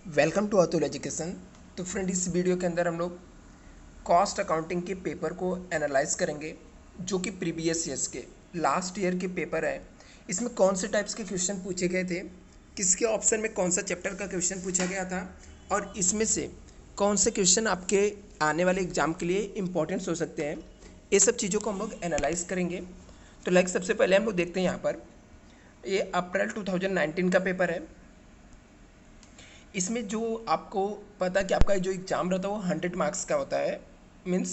Welcome to Atul Education. तो friend, इस video के अंदर हम लोग कॉस्ट अकाउंटिंग के पेपर को एनालाइज करेंगे जो कि प्रीवियस ईयर्स के लास्ट ईयर के पेपर है। इसमें कौन से टाइप्स के क्वेश्चन पूछे गए थे, किसके ऑप्शन में कौन सा चैप्टर का क्वेश्चन पूछा गया था, और इसमें से कौन से क्वेश्चन आपके आने वाले एग्जाम के लिए इम्पोर्टेंट्स हो सकते हैं, ये सब चीज़ों को हम लोग एनालाइज करेंगे। तो सबसे पहले हम लोग देखते हैं यहाँ पर, ये अप्रैल 2019 का पेपर है। इसमें जो आपको पता कि आपका जो एग्ज़ाम रहता है वो 100 मार्क्स का होता है। मीन्स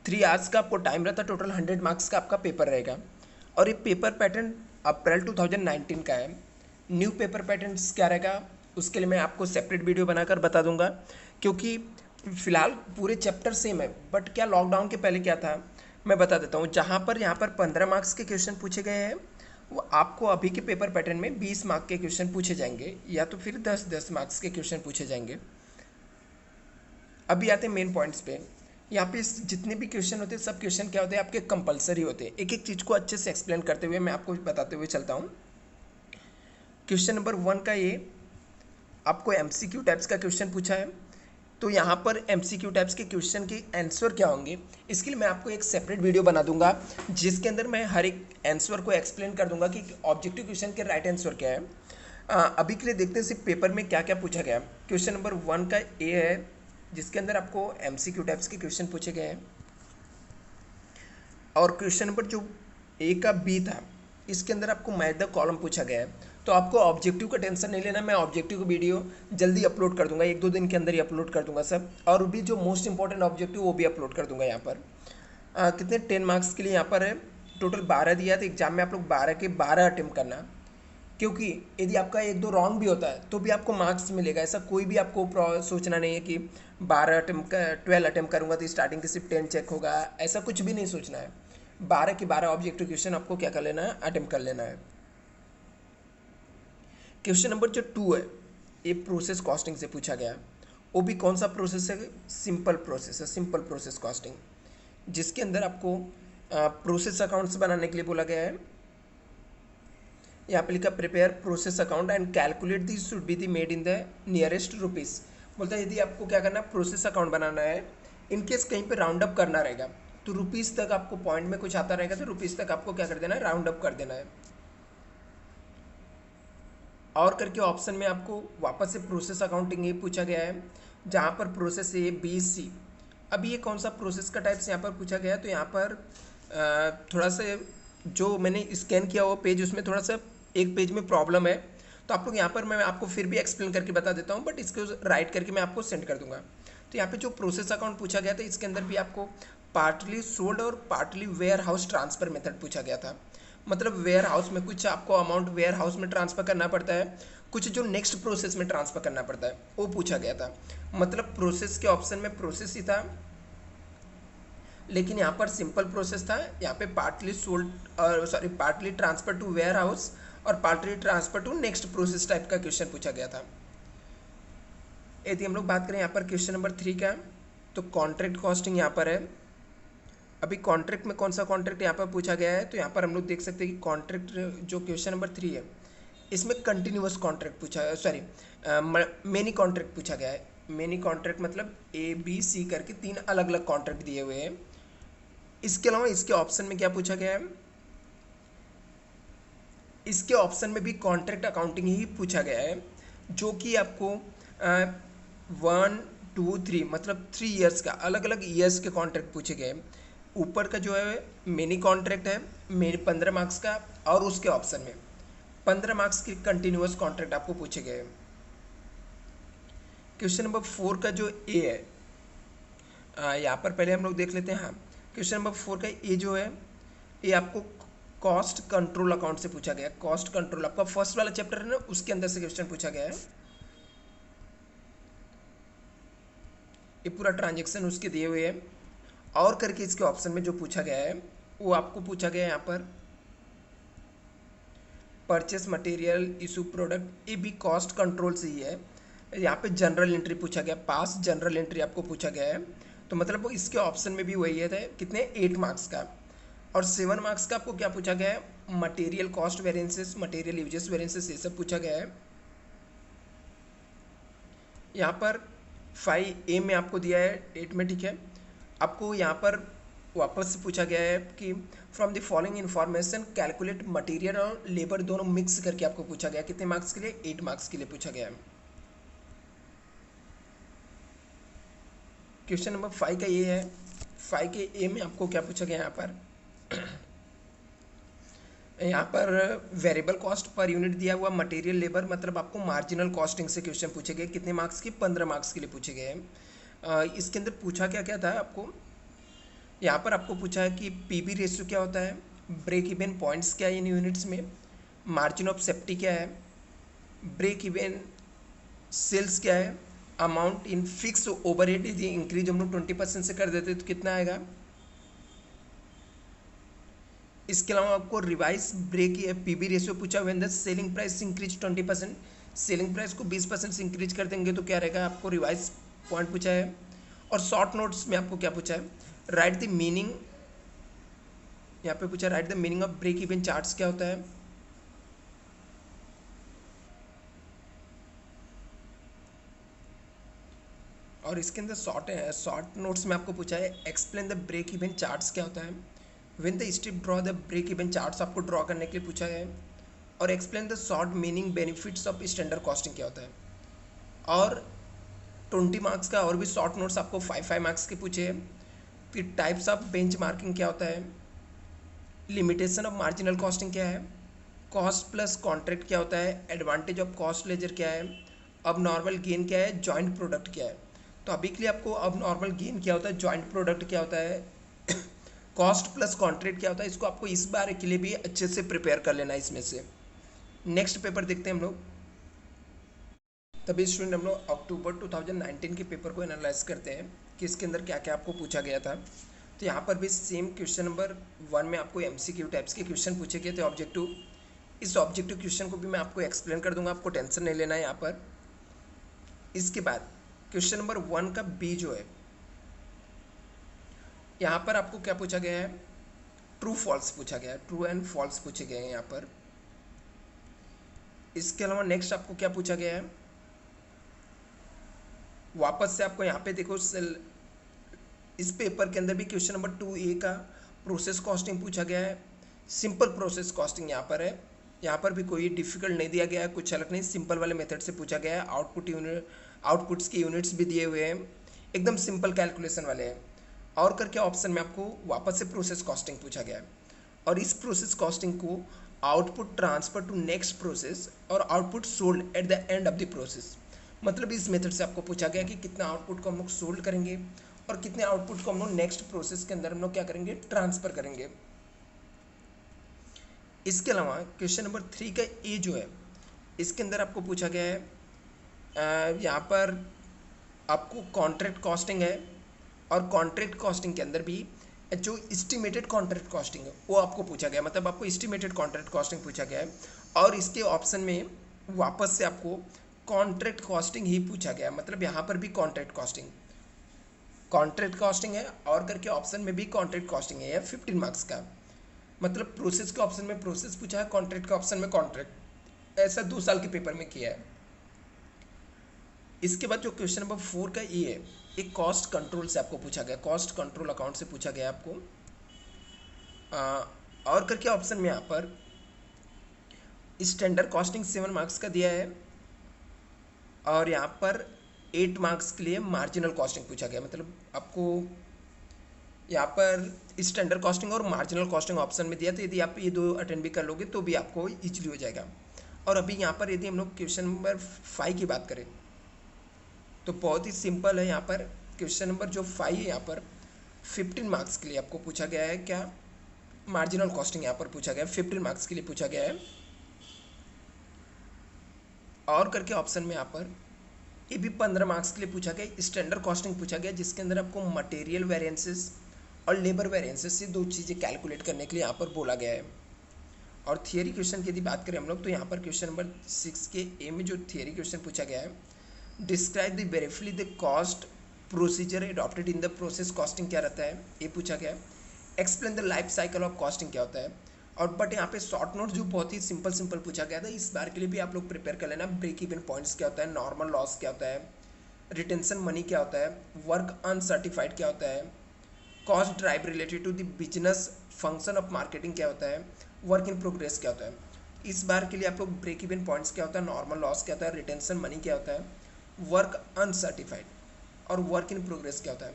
3 आवर्स का आपको टाइम रहता है, टोटल 100 मार्क्स का आपका पेपर रहेगा। और ये पेपर पैटर्न अप्रैल 2019 का है। न्यू पेपर पैटर्न्स क्या रहेगा उसके लिए मैं आपको सेपरेट वीडियो बनाकर बता दूंगा, क्योंकि फ़िलहाल पूरे चैप्टर सेम है, बट क्या लॉकडाउन के पहले क्या था मैं बता देता हूँ। जहाँ पर यहाँ पर 15 मार्क्स के क्वेश्चन पूछे गए हैं, वो आपको अभी के पेपर पैटर्न में 20 मार्क के क्वेश्चन पूछे जाएंगे, या तो फिर 10-10 मार्क्स के क्वेश्चन पूछे जाएंगे। अभी आते हैं मेन पॉइंट्स पे। यहाँ पे जितने भी क्वेश्चन होते हैं सब क्वेश्चन क्या होते हैं, आपके कंपलसरी होते हैं। एक एक चीज़ को अच्छे से एक्सप्लेन करते हुए मैं आपको बताते हुए चलता हूँ। क्वेश्चन नंबर 1 का ये आपको एमसीक्यू टाइप्स का क्वेश्चन पूछा है। तो यहाँ पर एमसीक्यू टाइप्स के क्वेश्चन के आंसर क्या होंगे, इसके लिए मैं आपको एक सेपरेट वीडियो बना दूंगा, जिसके अंदर मैं हर एक आंसर को एक्सप्लेन कर दूंगा कि ऑब्जेक्टिव क्वेश्चन के राइट आंसर क्या है। अभी के लिए देखते हैं सिर्फ पेपर में क्या क्या पूछा गया। क्वेश्चन नंबर 1 का ए है, जिसके अंदर आपको एमसीक्यू टाइप्स के क्वेश्चन पूछे गए हैं। और क्वेश्चन नंबर जो ए का बी था, इसके अंदर आपको मैथ द कॉलम पूछा गया है। तो आपको ऑब्जेक्टिव का टेंशन नहीं लेना, मैं ऑब्जेक्टिव का वीडियो जल्दी अपलोड कर दूंगा, 1-2 दिन के अंदर ही अपलोड कर दूंगा सब। और भी जो मोस्ट इंपॉर्टेंट ऑब्जेक्टिव वो भी अपलोड कर दूंगा यहाँ पर। कितने 10 मार्क्स के लिए यहाँ पर है, टोटल 12 दिया, तो एग्जाम में आप लोग 12 के 12 अटेम्प्ट करना। क्योंकि यदि आपका 1-2 रॉन्ग भी होता है तो भी आपको मार्क्स मिलेगा। ऐसा कोई भी आपको सोचना नहीं है कि 12 अटेम्प्ट 12 अटेम्प्ट करूंगा तो स्टार्टिंग के सिर्फ 10 चेक होगा, ऐसा कुछ भी नहीं सोचना है। 12 के 12 ऑब्जेक्टिव क्वेश्चन आपको क्या कर लेना है, अटेम्प्ट कर लेना है। क्वेश्चन नंबर जो 2 है, ये प्रोसेस कॉस्टिंग से पूछा गया है। वो भी कौन सा प्रोसेस है, सिंपल प्रोसेस है, सिंपल प्रोसेस कॉस्टिंग, जिसके अंदर आपको प्रोसेस अकाउंट्स बनाने के लिए बोला गया है। यहाँ पे लिखा prepare process account and calculate they should be the made in the nearest rupees. बोलता है यदि आपको क्या करना है, प्रोसेस अकाउंट बनाना है, इनकेस कहीं पे राउंड अप करना रहेगा तो रुपीज़ तक आपको पॉइंट में कुछ आता रहेगा तो रुपीज़ तक आपको क्या कर देना है, राउंड अप कर देना है। और करके ऑप्शन में आपको वापस से प्रोसेस अकाउंटिंग ही पूछा गया है, जहाँ पर प्रोसेस ए बी सी। अभी ये कौन सा प्रोसेस का टाइप्स यहाँ पर पूछा गया है, तो यहाँ पर थोड़ा सा जो मैंने स्कैन किया हुआ पेज, उसमें थोड़ा सा एक पेज में प्रॉब्लम है। तो आप लोग यहाँ पर मैं आपको फिर भी एक्सप्लेन करके बता देता हूँ, बट इसको राइट करके मैं आपको सेंड कर दूंगा। तो यहाँ पे जो प्रोसेस अकाउंट पूछा गया था, इसके अंदर भी आपको पार्टली सोल्ड और partly warehouse transfer method पूछा गया था। मतलब वेयर हाउस में कुछ आपको अमाउंट वेयर हाउस में ट्रांसफ़र करना पड़ता है, कुछ जो नेक्स्ट प्रोसेस में ट्रांसफ़र करना पड़ता है वो पूछा गया था। मतलब प्रोसेस के ऑप्शन में प्रोसेस ही था, लेकिन यहाँ पर सिंपल प्रोसेस था। यहाँ पे पार्टली सोल्ड और sorry partly transfer to warehouse और partly transfer to next process type का क्वेश्चन पूछा गया था। यदि हम लोग बात करें यहाँ पर क्वेश्चन नंबर 3 का, तो कॉन्ट्रैक्ट कॉस्टिंग यहाँ पर है। अभी कॉन्ट्रैक्ट में कौन सा कॉन्ट्रैक्ट यहाँ पर पूछा गया है, तो यहाँ पर हम लोग देख सकते हैं कि कॉन्ट्रैक्ट जो क्वेश्चन नंबर 3 है, इसमें कंटिन्यूअस कॉन्ट्रैक्ट पूछा है, सॉरी मेनी कॉन्ट्रैक्ट पूछा गया है। मेनी कॉन्ट्रैक्ट मतलब ए बी सी करके 3 अलग अलग कॉन्ट्रैक्ट दिए हुए हैं। इसके अलावा इसके ऑप्शन में क्या पूछा गया है, इसके ऑप्शन में भी कॉन्ट्रैक्ट अकाउंटिंग ही पूछा गया है, जो कि आपको 1-2-3 मतलब 3 ईयर्स का अलग अलग ईयर्स के कॉन्ट्रैक्ट पूछे गए हैं। ऊपर का जो है मिनी कॉन्ट्रैक्ट है, मेरे 15 मार्क्स का, और उसके ऑप्शन में 15 मार्क्स के कंटिन्यूअस कॉन्ट्रैक्ट आपको पूछे गए हैं। क्वेश्चन नंबर 4 का जो ए है, यहाँ पर पहले हम लोग देख लेते हैं। हाँ, क्वेश्चन नंबर 4 का ए जो है, ये आपको कॉस्ट कंट्रोल अकाउंट से पूछा गया है। कॉस्ट कंट्रोल आपका फर्स्ट वाला चैप्टर है ना, उसके अंदर से क्वेश्चन पूछा गया है। ये पूरा ट्रांजेक्शन उसके दिए हुए हैं। और करके इसके ऑप्शन में जो पूछा गया है, वो आपको पूछा गया है यहाँ पर परचेस मटेरियल इशू प्रोडक्ट, ये भी कॉस्ट कंट्रोल से ही है। यहाँ पे जनरल एंट्री पूछा गया, पास जनरल एंट्री आपको पूछा गया है। तो मतलब इसके ऑप्शन में भी वही है, कितने 8 मार्क्स का। और 7 मार्क्स का आपको क्या पूछा गया है, material cost variances, material usages variances, ये सब पूछा गया है। यहाँ पर 5A में आपको दिया है 8 में, ठीक है। आपको यहाँ पर वापस से पूछा गया है कि from the following information calculate material और लेबर दोनों मिक्स करके आपको पूछा गया है। कितने मार्क्स के लिए? 8 मार्क्स के लिए पूछा गया है। क्वेश्चन नंबर 5 का ये है। 5 के ए में आपको क्या पूछा गया है यहाँ पर वेरिएबल कॉस्ट पर यूनिट दिया हुआ मटेरियल लेबर, मतलब आपको मार्जिनल कॉस्टिंग से क्वेश्चन पूछे गए। कितने मार्क्स के? 15 मार्क्स के लिए पूछे गए हैं। इसके अंदर पूछा क्या क्या था आपको? यहाँ पर आपको पूछा है कि पीबी रेशियो क्या होता है, ब्रेक इवन पॉइंट्स क्या है इन यूनिट्स में, मार्जिन ऑफ सेफ्टी क्या है, ब्रेक इवन सेल्स क्या है, अमाउंट इन फिक्स ओवरहेड यदि इंक्रीज हम लोग 20% से कर देते तो कितना आएगा। इसके अलावा आपको रिवाइज ब्रेक पीबी रेशियो पूछा when the selling price increase 20%, selling price को 20% से इंक्रीज कर देंगे तो क्या रहेगा, आपको रिवाइज पॉइंट पूछा है। और शॉर्ट नोट्स में आपको क्या पूछा है, राइट द मीनिंग, यहाँ पे पूछा write the meaning of break even charts क्या होता है। और इसके अंदर शॉर्ट नोट्स में आपको पूछा है explain the break even charts क्या होता है, when the step draw the break even charts आपको ड्रॉ करने के लिए पूछा है। और explain the short meaning benefits of standard costing क्या होता है। और 20 मार्क्स का और भी शॉर्ट नोट्स आपको 5 मार्क्स के पूछे हैं। फिर टाइप्स ऑफ बेंच मार्किंग क्या होता है, लिमिटेशन ऑफ मार्जिनल कॉस्टिंग क्या है, कॉस्ट प्लस कॉन्ट्रैक्ट क्या होता है, एडवांटेज ऑफ कॉस्ट लेजर क्या है, अब नॉर्मल गेन क्या है, जॉइंट प्रोडक्ट क्या है। तो अभी के लिए आपको अब नॉर्मल गेन क्या होता है, जॉइंट प्रोडक्ट क्या होता है, कॉस्ट प्लस कॉन्ट्रैक्ट क्या होता है, इसको आपको इस बार के लिए भी अच्छे से प्रिपेयर कर लेना है इसमें से। नेक्स्ट पेपर देखते हैं हम लोग। तभी स्टूडेंट हम लोग अक्टूबर 2019 के पेपर को एनालाइज करते हैं कि इसके अंदर क्या क्या आपको पूछा गया था। तो यहाँ पर भी सेम क्वेश्चन नंबर 1 में आपको MCQ टाइप्स के क्वेश्चन पूछे गए थे ऑब्जेक्टिव। इस ऑब्जेक्टिव क्वेश्चन को भी मैं आपको एक्सप्लेन कर दूंगा, आपको टेंशन नहीं लेना है यहाँ पर। इसके बाद क्वेश्चन नंबर 1 का बी जो है, यहाँ पर आपको क्या पूछा गया है, ट्रू फॉल्स पूछा गया है, ट्रू एंड फॉल्स पूछे गए हैं यहाँ पर। इसके अलावा नेक्स्ट आपको क्या पूछा गया है, वापस से आपको यहाँ पे देखो इस पेपर के अंदर भी क्वेश्चन नंबर 2A का प्रोसेस कॉस्टिंग पूछा गया है। सिंपल प्रोसेस कॉस्टिंग यहाँ पर है, यहाँ पर भी कोई डिफिकल्ट नहीं दिया गया है, कुछ अलग नहीं, सिंपल वाले मेथड से पूछा गया है। आउटपुट्स के यूनिट्स भी दिए हुए हैं, एकदम सिंपल कैलकुलेशन वाले हैं। और करके ऑप्शन में आपको वापस से प्रोसेस कॉस्टिंग पूछा गया है। और इस प्रोसेस कॉस्टिंग को output transfer to next process और output sold at the end of the process, मतलब इस मेथड से आपको पूछा गया कि कितना आउटपुट को हम लोग सोल्ड करेंगे और कितने आउटपुट को हम लोग नेक्स्ट प्रोसेस के अंदर हम लोग क्या करेंगे, ट्रांसफर करेंगे। इसके अलावा क्वेश्चन नंबर 3 का ए जो है, इसके अंदर आपको पूछा गया है, यहाँ पर आपको कॉन्ट्रैक्ट कॉस्टिंग है और कॉन्ट्रैक्ट कॉस्टिंग के अंदर भी जो एस्टिमेटेड कॉन्ट्रैक्ट कॉस्टिंग है वो आपको पूछा गया है, मतलब आपको एस्टिमेटेड कॉन्ट्रैक्ट कॉस्टिंग पूछा गया है। और इसके ऑप्शन में वापस से आपको कॉन्ट्रैक्ट कॉस्टिंग ही पूछा गया है, मतलब यहाँ पर भी कॉन्ट्रैक्ट कॉस्टिंग है और करके ऑप्शन में भी कॉन्ट्रैक्ट कॉस्टिंग है, 15 मार्क्स का। मतलब प्रोसेस के ऑप्शन में प्रोसेस पूछा है, कॉन्ट्रैक्ट के ऑप्शन में कॉन्ट्रैक्ट, ऐसा 2 साल के पेपर में किया है। इसके बाद जो क्वेश्चन नंबर 4 का ये है, एक कॉस्ट कंट्रोल से आपको पूछा गया, कॉस्ट कंट्रोल अकाउंट से पूछा गया आपको। और करके ऑप्शन में यहाँ पर स्टैंडर्ड कॉस्टिंग 7 मार्क्स का दिया है और यहाँ पर 8 मार्क्स के लिए मार्जिनल कॉस्टिंग पूछा गया, मतलब आपको यहाँ पर स्टैंडर्ड कॉस्टिंग और मार्जिनल कॉस्टिंग ऑप्शन में दिया, तो यदि आप ये 2 अटेंड भी कर लोगे तो भी आपको इजीली हो जाएगा। और अभी यहाँ पर यदि हम लोग क्वेश्चन नंबर 5 की बात करें तो बहुत ही सिंपल है। यहाँ पर क्वेश्चन नंबर जो 5 है, यहाँ पर 15 मार्क्स के लिए आपको पूछा गया है, क्या, मार्जिनल कॉस्टिंग यहाँ पर पूछा गया है, 15 मार्क्स के लिए पूछा गया है। और करके ऑप्शन में यहाँ पर ये भी 15 मार्क्स के लिए पूछा गया, स्टैंडर्ड कॉस्टिंग पूछा गया, जिसके अंदर आपको मटेरियल वेरिएंसेस और लेबर वेरिएंसेस से 2 चीज़ें कैलकुलेट करने के लिए यहाँ पर बोला गया है। और थियरी क्वेश्चन की यदि बात करें हम लोग तो यहाँ पर क्वेश्चन नंबर 6 के ए में जो थियरी क्वेश्चन पूछा गया है, describe the briefly the cost procedure adopted in the process costing क्या रहता है, ये पूछा गया है। Explain the life cycle of costing क्या होता है। और बट यहाँ पे शॉर्ट नोट जो बहुत ही सिंपल पूछा गया था, इस बार के लिए भी आप लोग प्रिपेयर कर लेना, ब्रेक इवन पॉइंट्स क्या होता है, नॉर्मल लॉस क्या होता है, रिटेंशन मनी क्या होता है, वर्क अनसर्टिफाइड क्या होता है, cost drive related to the business function of marketing क्या होता है, वर्क इन प्रोग्रेस क्या होता है। इस बार के लिए आप लोग ब्रेक इवन पॉइंट्स क्या होता है, नॉर्मल लॉस क्या होता है, रिटेंशन मनी क्या होता है, वर्क अनसर्टिफाइड और वर्क इन प्रोग्रेस क्या होता है।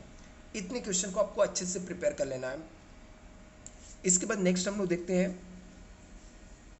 इतने क्वेश्चन को आपको अच्छे से प्रिपेयर कर लेना है। इसके बाद नेक्स्ट हम लोग देखते हैं